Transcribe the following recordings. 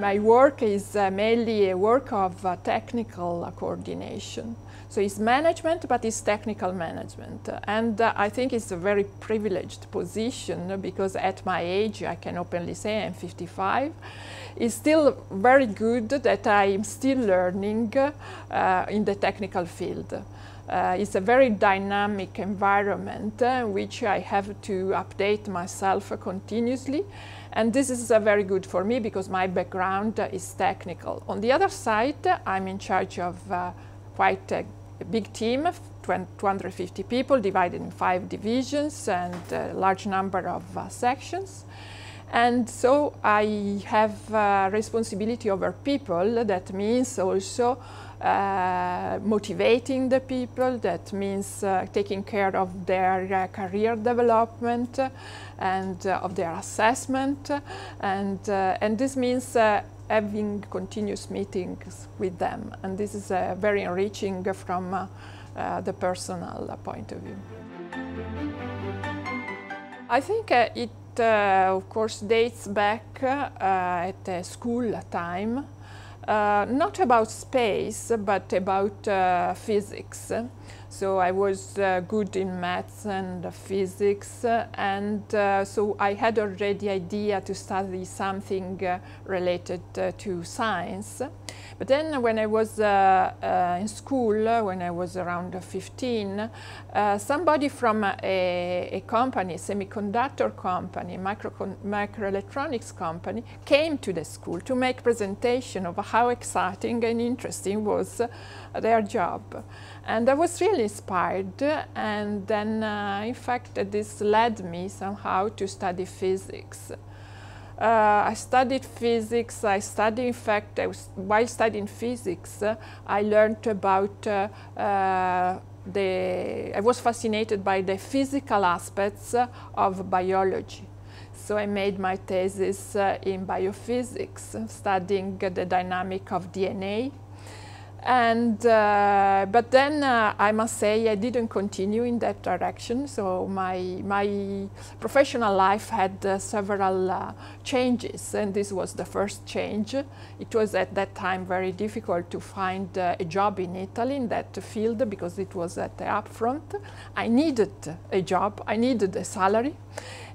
My work is mainly a work of technical coordination. So it's management, but it's technical management. And I think it's a very privileged position because at my age, I can openly say I'm 55. It's still very good that I'm still learning in the technical field. It's a very dynamic environment in which I have to update myself continuously. And this is very good for me because my background is technical. On the other side, I'm in charge of quite a big team of 250 people divided in 5 divisions and a large number of sections. And so I have responsibility over people. That means also motivating the people. That means taking care of their career development and of their assessment. And this means having continuous meetings with them. And this is very enriching from the personal point of view. I think it of course dates back at the school time, not about space but about physics. So I was good in maths and physics, and so I had already idea to study something related to science. But then when I was in school, when I was around 15, somebody from a company, a semiconductor company, microelectronics company, came to the school to make presentation of how exciting and interesting was their job. And I was really inspired, and then in fact this led me somehow to study physics. I studied physics. In fact, while studying physics, I learned about I was fascinated by the physical aspects of biology. So I made my thesis in biophysics, studying the dynamic of DNA. And but then I must say I didn't continue in that direction. So my professional life had several changes, and this was the first change. It was at that time very difficult to find a job in Italy in that field because it was at the upfront. I needed a job, I needed a salary.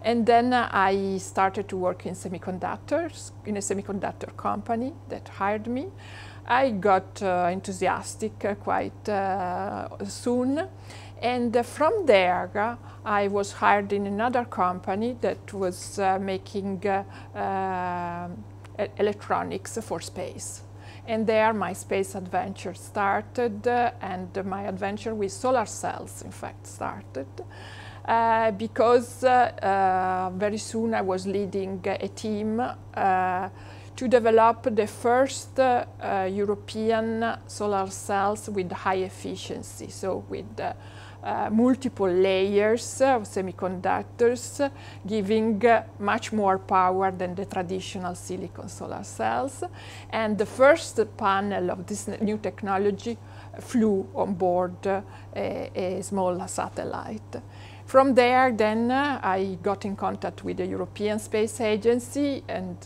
And then I started to work in semiconductors, in a semiconductor company that hired me. I got enthusiastic quite soon, and from there I was hired in another company that was making electronics for space. And there my space adventure started, and my adventure with solar cells in fact started. Because very soon I was leading a team to develop the first European solar cells with high efficiency, so with multiple layers of semiconductors, giving much more power than the traditional silicon solar cells. And the first panel of this new technology flew on board a small satellite. From there, then, I got in contact with the European Space Agency, and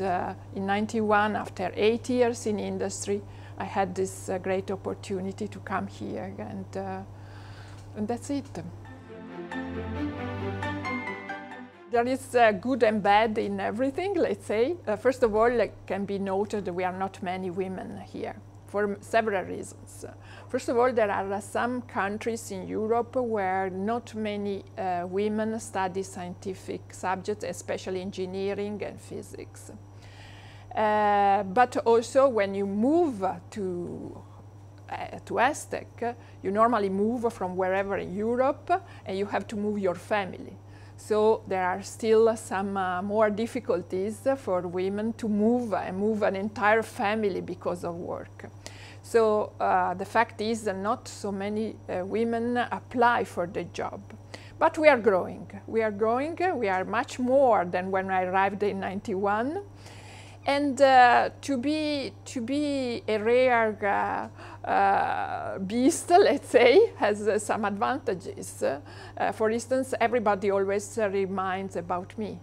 in '91, after 8 years in industry, I had this great opportunity to come here, and that's it. There is good and bad in everything, let's say. First of all, it can be noted that we are not many women here, for several reasons. First of all, there are some countries in Europe where not many women study scientific subjects, especially engineering and physics. But also when you move to ESTEC, you normally move from wherever in Europe, and you have to move your family. So there are still some more difficulties for women to move and move an entire family because of work. So the fact is that not so many women apply for the job. But we are growing. We are growing. We are much more than when I arrived in '91. And to be a rare beast, let's say, has some advantages. For instance, everybody always reminds about me.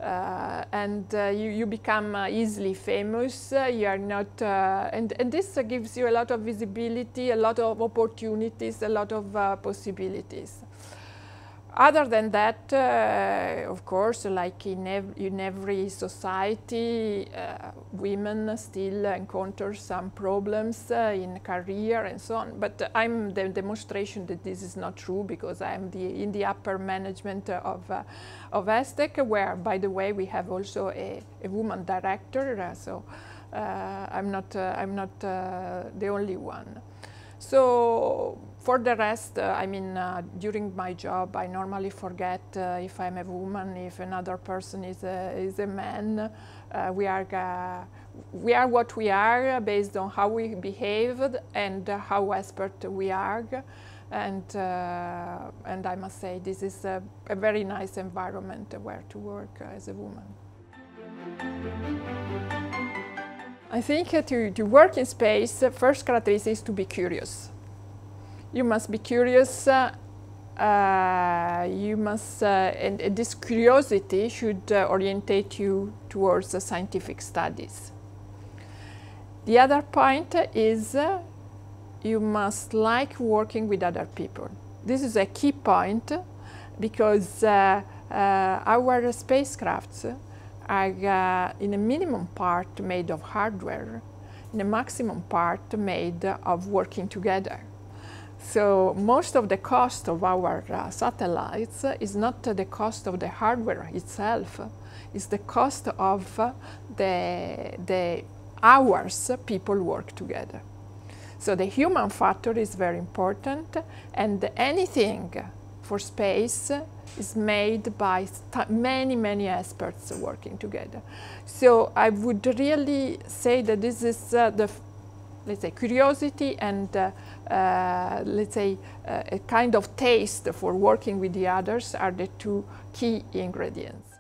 You become easily famous. You are not, and this gives you a lot of visibility, a lot of opportunities, a lot of possibilities. Other than that, of course, like in every society, women still encounter some problems in career and so on. But I'm the demonstration that this is not true, because I'm in the upper management of ESTEC, where, by the way, we have also a woman director. So I'm not the only one. So for the rest, I mean, during my job, I normally forget if I'm a woman, if another person is a man. We are what we are based on how we behaved and how expert we are. And I must say, this is a very nice environment where to work as a woman. I think to work in space, first characteristic is to be curious. You must be curious. And this curiosity should orientate you towards scientific studies. The other point is you must like working with other people. This is a key point, because our spacecrafts are in a minimum part made of hardware, in a maximum part made of working together. So most of the cost of our satellites is not the cost of the hardware itself, it's the cost of the hours people work together. So the human factor is very important, and anything for space is made by many experts working together. So I would really say that this is let's say, curiosity and let's say a kind of taste for working with the others are the two key ingredients.